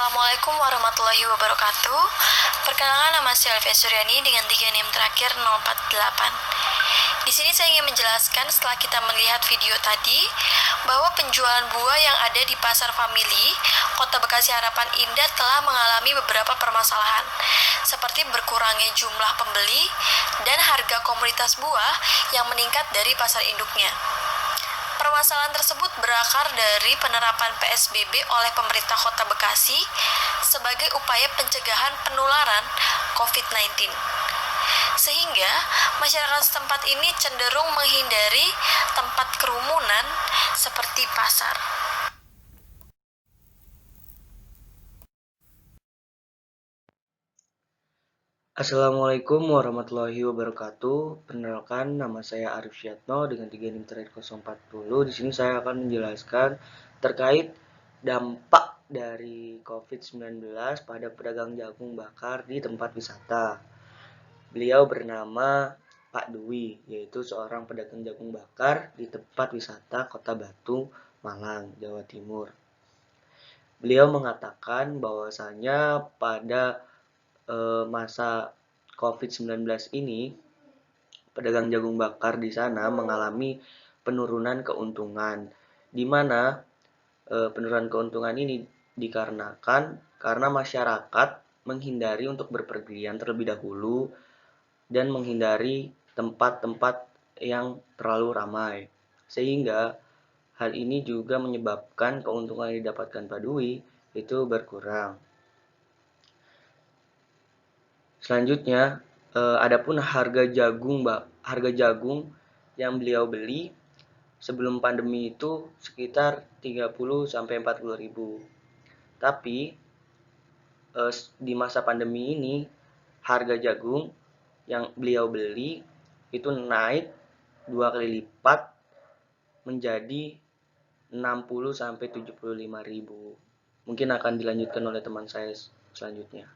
Assalamualaikum warahmatullahi wabarakatuh. Perkenalkan, nama saya Alvia Suryani dengan 3 NIM terakhir 048. Di sini saya ingin menjelaskan setelah kita melihat video tadi bahwa penjualan buah yang ada di Pasar Famili, Kota Bekasi Harapan Indah telah mengalami beberapa permasalahan, seperti berkurangnya jumlah pembeli dan harga komoditas buah yang meningkat dari pasar induknya. Permasalahan tersebut berakar dari penerapan PSBB oleh pemerintah Kota Bekasi sebagai upaya pencegahan penularan COVID-19. Sehingga masyarakat setempat ini cenderung menghindari tempat kerumunan seperti pasar. Assalamualaikum warahmatullahi wabarakatuh. Perkenalkan, nama saya Arif Syatno dengan 3 NIM terakhir 040. Di sini saya akan menjelaskan terkait dampak dari COVID-19 pada pedagang jagung bakar di tempat wisata. Beliau bernama Pak Dwi, yaitu seorang pedagang jagung bakar di tempat wisata Kota Batu, Malang, Jawa Timur. Beliau mengatakan bahwasanya pada masa COVID-19 ini, pedagang jagung bakar di sana mengalami penurunan keuntungan, di mana penurunan keuntungan ini dikarenakan karena masyarakat menghindari untuk berpergian terlebih dahulu dan menghindari tempat-tempat yang terlalu ramai. Sehingga hal ini juga menyebabkan keuntungan yang didapatkan Pak Dwi itu berkurang. Selanjutnya, adapun harga jagung yang beliau beli sebelum pandemi itu sekitar 30 sampai 40.000. Tapi di masa pandemi ini harga jagung yang beliau beli itu naik 2 kali lipat menjadi 60 sampai 75.000. Mungkin akan dilanjutkan oleh teman saya selanjutnya.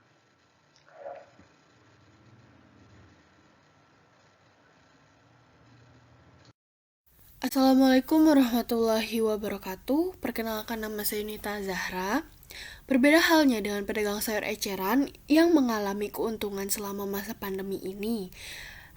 Assalamualaikum warahmatullahi wabarakatuh. Perkenalkan, nama saya Nita Zahra. Berbeda halnya dengan pedagang sayur eceran yang mengalami keuntungan selama masa pandemi ini.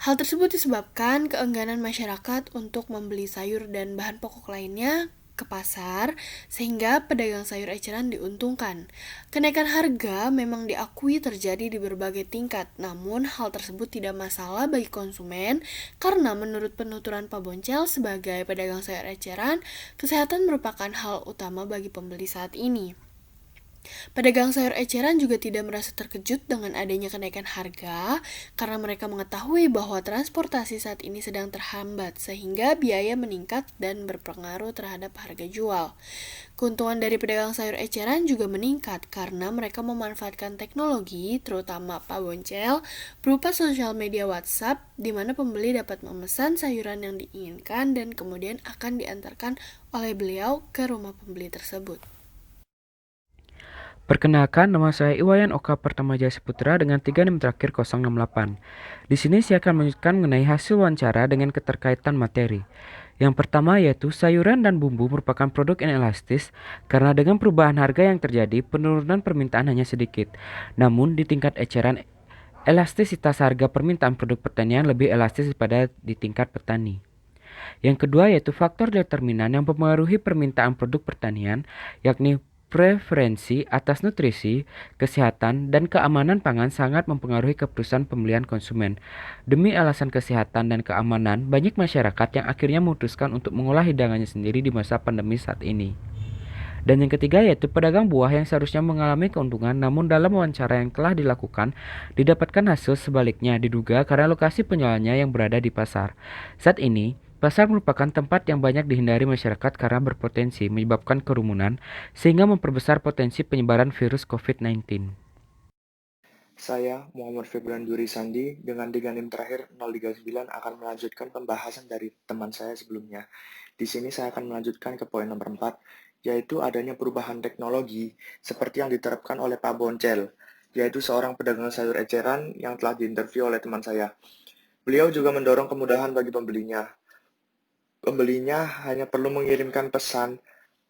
Hal tersebut disebabkan keengganan masyarakat untuk membeli sayur dan bahan pokok lainnya ke pasar, sehingga pedagang sayur eceran diuntungkan. Kenaikan harga memang diakui terjadi di berbagai tingkat, namun hal tersebut tidak masalah bagi konsumen karena menurut penuturan Pak Boncel sebagai pedagang sayur eceran, kesehatan merupakan hal utama bagi pembeli saat ini. Pedagang sayur eceran juga tidak merasa terkejut dengan adanya kenaikan harga karena mereka mengetahui bahwa transportasi saat ini sedang terhambat sehingga biaya meningkat dan berpengaruh terhadap harga jual. Keuntungan dari pedagang sayur eceran juga meningkat karena mereka memanfaatkan teknologi, terutama Pak Boncel, berupa sosial media WhatsApp di mana pembeli dapat memesan sayuran yang diinginkan dan kemudian akan diantarkan oleh beliau ke rumah pembeli tersebut. Perkenalkan, nama saya Iwayan Oka Pertamajaya Putra dengan 3 NIM terakhir 068. Di sini saya akan melanjutkan mengenai hasil wawancara dengan keterkaitan materi. Yang pertama yaitu sayuran dan bumbu merupakan produk inelastis karena dengan perubahan harga yang terjadi, penurunan permintaan hanya sedikit. Namun di tingkat eceran, elastisitas harga permintaan produk pertanian lebih elastis daripada di tingkat petani. Yang kedua yaitu faktor determinan yang mempengaruhi permintaan produk pertanian, yakni preferensi atas nutrisi, kesehatan, dan keamanan pangan sangat mempengaruhi keputusan pembelian konsumen. Demi alasan kesehatan dan keamanan, banyak masyarakat yang akhirnya memutuskan untuk mengolah hidangannya sendiri di masa pandemi saat ini. Dan yang ketiga yaitu pedagang buah yang seharusnya mengalami keuntungan, namun dalam wawancara yang telah dilakukan, didapatkan hasil sebaliknya, diduga karena lokasi penjualannya yang berada di pasar. Saat ini, pasar merupakan tempat yang banyak dihindari masyarakat karena berpotensi menyebabkan kerumunan, sehingga memperbesar potensi penyebaran virus COVID-19. Saya, Muhammad Febran Duri Sandi, dengan 3 NIM terakhir 039 akan melanjutkan pembahasan dari teman saya sebelumnya. Di sini saya akan melanjutkan ke poin nomor 4, yaitu adanya perubahan teknologi seperti yang diterapkan oleh Pak Boncel, yaitu seorang pedagang sayur eceran yang telah diinterview oleh teman saya. Beliau juga mendorong kemudahan bagi pembelinya. Pembelinya hanya perlu mengirimkan pesan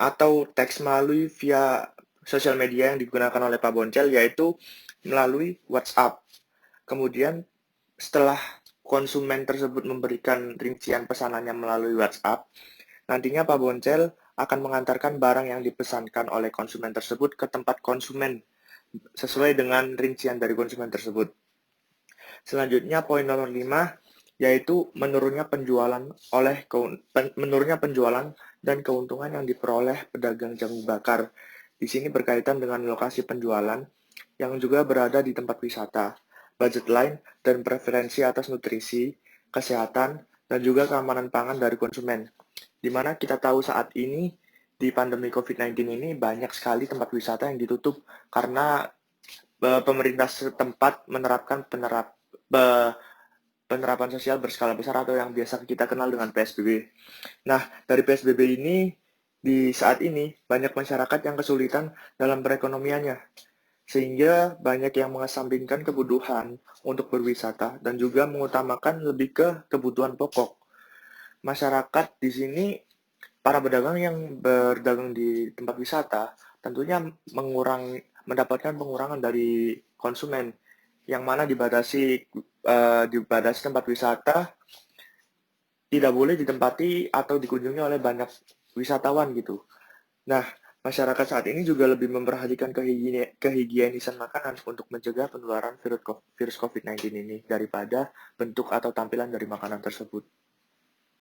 atau teks melalui via sosial media yang digunakan oleh Pak Boncel, yaitu melalui WhatsApp. Kemudian setelah konsumen tersebut memberikan rincian pesanannya melalui WhatsApp, nantinya Pak Boncel akan mengantarkan barang yang dipesankan oleh konsumen tersebut ke tempat konsumen sesuai dengan rincian dari konsumen tersebut. Selanjutnya poin nomor 5 yaitu menurunnya penjualan dan keuntungan yang diperoleh pedagang jamu bakar. Di sini berkaitan dengan lokasi penjualan yang juga berada di tempat wisata, budget line dan preferensi atas nutrisi, kesehatan, dan juga keamanan pangan dari konsumen. Di mana kita tahu saat ini di pandemi COVID-19 ini banyak sekali tempat wisata yang ditutup karena pemerintah setempat menerapkan penerapan sosial berskala besar atau yang biasa kita kenal dengan PSBB. Nah, dari PSBB ini, di saat ini banyak masyarakat yang kesulitan dalam perekonomiannya, sehingga banyak yang mengesampingkan kebutuhan untuk berwisata dan juga mengutamakan lebih ke kebutuhan pokok. Masyarakat di sini, para pedagang yang berdagang di tempat wisata, tentunya mendapatkan pengurangan dari konsumen, yang mana dibatasi tempat wisata tidak boleh ditempati atau dikunjungi oleh banyak wisatawan gitu. Nah, masyarakat saat ini juga lebih memperhatikan kehigienisan makanan untuk mencegah penularan virus COVID-19 ini daripada bentuk atau tampilan dari makanan tersebut.